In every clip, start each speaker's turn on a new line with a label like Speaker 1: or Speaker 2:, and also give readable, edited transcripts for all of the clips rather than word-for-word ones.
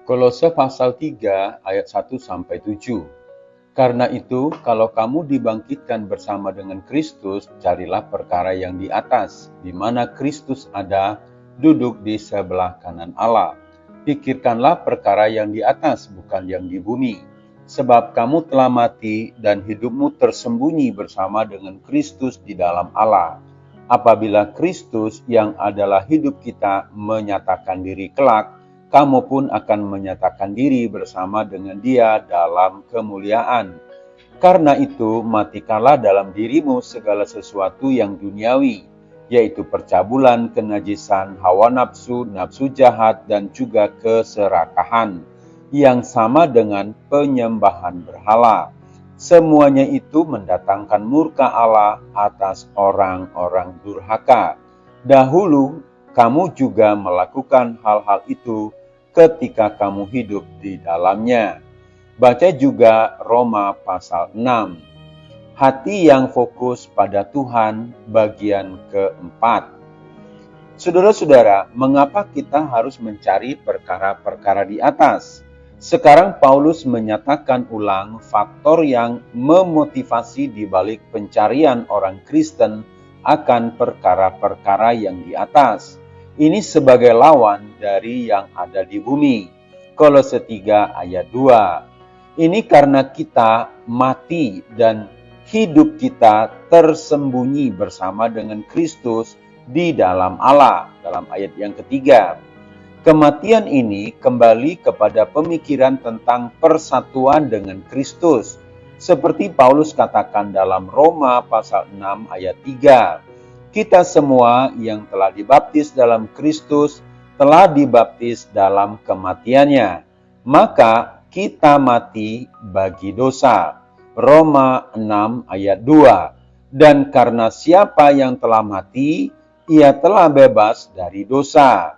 Speaker 1: Kolose pasal 3 ayat 1-7. Karena itu, kalau kamu dibangkitkan bersama dengan Kristus, carilah perkara yang di atas, di mana Kristus ada, duduk di sebelah kanan Allah. Pikirkanlah perkara yang di atas, bukan yang di bumi. Sebab kamu telah mati dan hidupmu tersembunyi bersama dengan Kristus di dalam Allah. Apabila Kristus yang adalah hidup kita menyatakan diri kelak, kamu pun akan menyatakan diri bersama dengan Dia dalam kemuliaan. Karena itu, matikanlah dalam dirimu segala sesuatu yang duniawi, yaitu percabulan, kenajisan, hawa nafsu, nafsu jahat, dan juga keserakahan, yang sama dengan penyembahan berhala. Semuanya itu mendatangkan murka Allah atas orang-orang durhaka. Dahulu, kamu juga melakukan hal-hal itu ketika kamu hidup di dalamnya. Baca juga Roma pasal 6. Hati yang fokus pada Tuhan bagian keempat. Saudara-saudara, mengapa kita harus mencari perkara-perkara di atas? Sekarang Paulus menyatakan ulang faktor yang memotivasi di balik pencarian orang Kristen akan perkara-perkara yang di atas. Ini sebagai lawan dari yang ada di bumi. Kolose 3 ayat 2. Ini karena kita mati dan hidup kita tersembunyi bersama dengan Kristus di dalam Allah. Dalam ayat yang ketiga. Kematian ini kembali kepada pemikiran tentang persatuan dengan Kristus. Seperti Paulus katakan dalam Roma pasal 6 ayat 3. Kita semua yang telah dibaptis dalam Kristus telah dibaptis dalam kematiannya. Maka kita mati bagi dosa. Roma 6 ayat 2. Dan karena siapa yang telah mati, ia telah bebas dari dosa.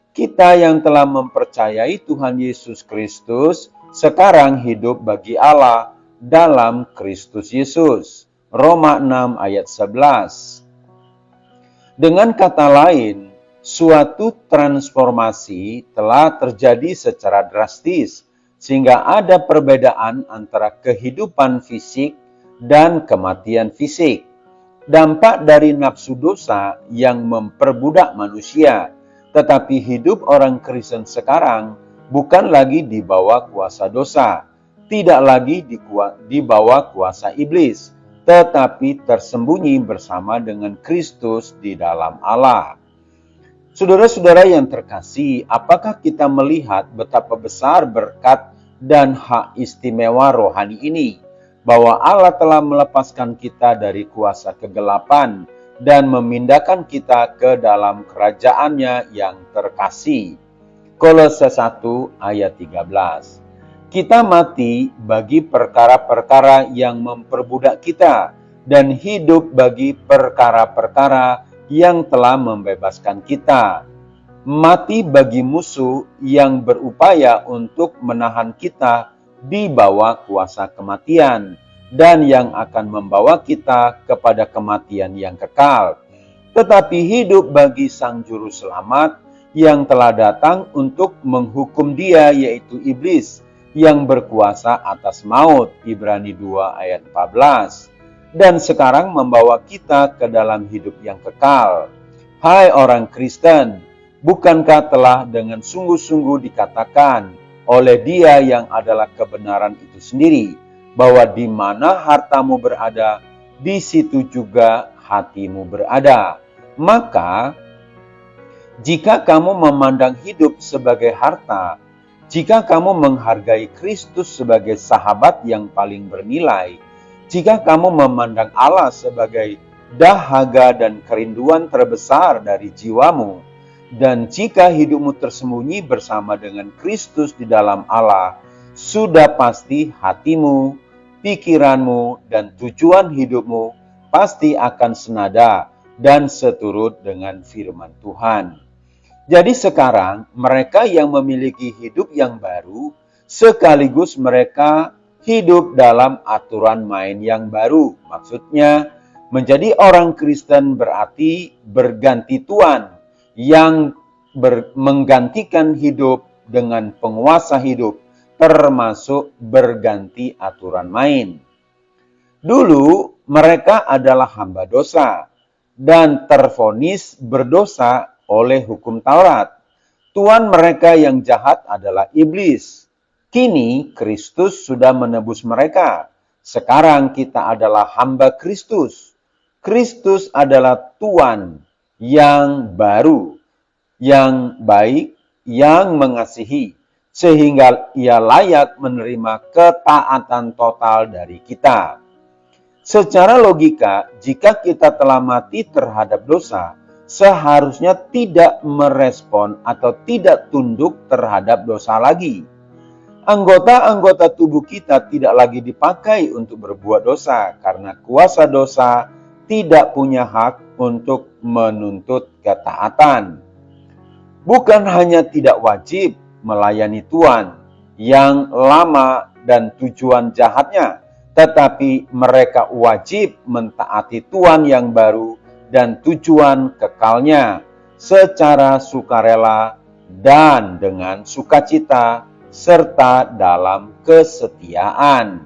Speaker 1: Kita yang telah mempercayai Tuhan Yesus Kristus sekarang hidup bagi Allah dalam Kristus Yesus. Roma 6 ayat 11. Dengan kata lain, suatu transformasi telah terjadi secara drastis, sehingga ada perbedaan antara kehidupan fisik dan kematian fisik. Dampak dari nafsu dosa yang memperbudak manusia, tetapi hidup orang Kristen sekarang bukan lagi di bawah kuasa dosa, tidak lagi di bawah kuasa iblis, tetapi tersembunyi bersama dengan Kristus di dalam Allah. Saudara-saudara yang terkasih, apakah kita melihat betapa besar berkat dan hak istimewa rohani ini? Bahwa Allah telah melepaskan kita dari kuasa kegelapan dan memindahkan kita ke dalam kerajaan-Nya yang terkasih. Kolose 1 ayat 13. Kita mati bagi perkara-perkara yang memperbudak kita dan hidup bagi perkara-perkara yang telah membebaskan kita. Mati bagi musuh yang berupaya untuk menahan kita di bawah kuasa kematian dan yang akan membawa kita kepada kematian yang kekal. Tetapi hidup bagi Sang Juru Selamat yang telah datang untuk menghukum dia, yaitu iblis, yang berkuasa atas maut, Ibrani 2 ayat 14, dan sekarang membawa kita ke dalam hidup yang kekal. Hai orang Kristen, bukankah telah dengan sungguh-sungguh dikatakan oleh Dia yang adalah kebenaran itu sendiri, bahwa di mana hartamu berada, di situ juga hatimu berada. Maka, jika kamu memandang hidup sebagai harta, jika kamu menghargai Kristus sebagai sahabat yang paling bernilai, jika kamu memandang Allah sebagai dahaga dan kerinduan terbesar dari jiwamu, dan jika hidupmu tersembunyi bersama dengan Kristus di dalam Allah, sudah pasti hatimu, pikiranmu, dan tujuan hidupmu pasti akan senada dan seturut dengan firman Tuhan. Jadi sekarang mereka yang memiliki hidup yang baru, sekaligus mereka hidup dalam aturan main yang baru. Maksudnya menjadi orang Kristen berarti berganti tuan yang menggantikan hidup dengan penguasa hidup, termasuk berganti aturan main. Dulu mereka adalah hamba dosa dan tervonis berdosa oleh hukum Taurat. Tuan mereka yang jahat adalah iblis. Kini Kristus sudah menebus mereka. Sekarang kita adalah hamba Kristus. Kristus adalah Tuan yang baru, yang baik, yang mengasihi, sehingga ia layak menerima ketaatan total dari kita. Secara logika, jika kita telah mati terhadap dosa, seharusnya tidak merespon atau tidak tunduk terhadap dosa lagi. Anggota-anggota tubuh kita tidak lagi dipakai untuk berbuat dosa, karena kuasa dosa tidak punya hak untuk menuntut ketaatan. Bukan hanya tidak wajib melayani Tuhan yang lama dan tujuan jahatnya, tetapi mereka wajib mentaati Tuhan yang baru dan tujuan kekalnya secara sukarela dan dengan sukacita serta dalam kesetiaan.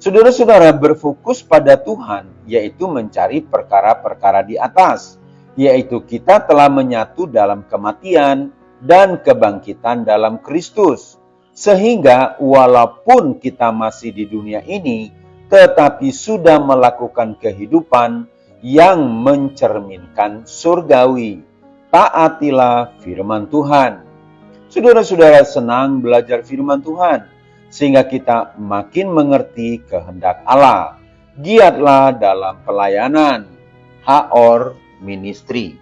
Speaker 1: Saudara-saudara, berfokus pada Tuhan, yaitu mencari perkara-perkara di atas, yaitu kita telah menyatu dalam kematian dan kebangkitan dalam Kristus. Sehingga walaupun kita masih di dunia ini, tetapi sudah melakukan kehidupan yang mencerminkan surgawi. Taatilah firman Tuhan. Saudara-saudara, senang belajar firman Tuhan, sehingga kita makin mengerti kehendak Allah. Giatlah dalam pelayanan. Haor Ministry.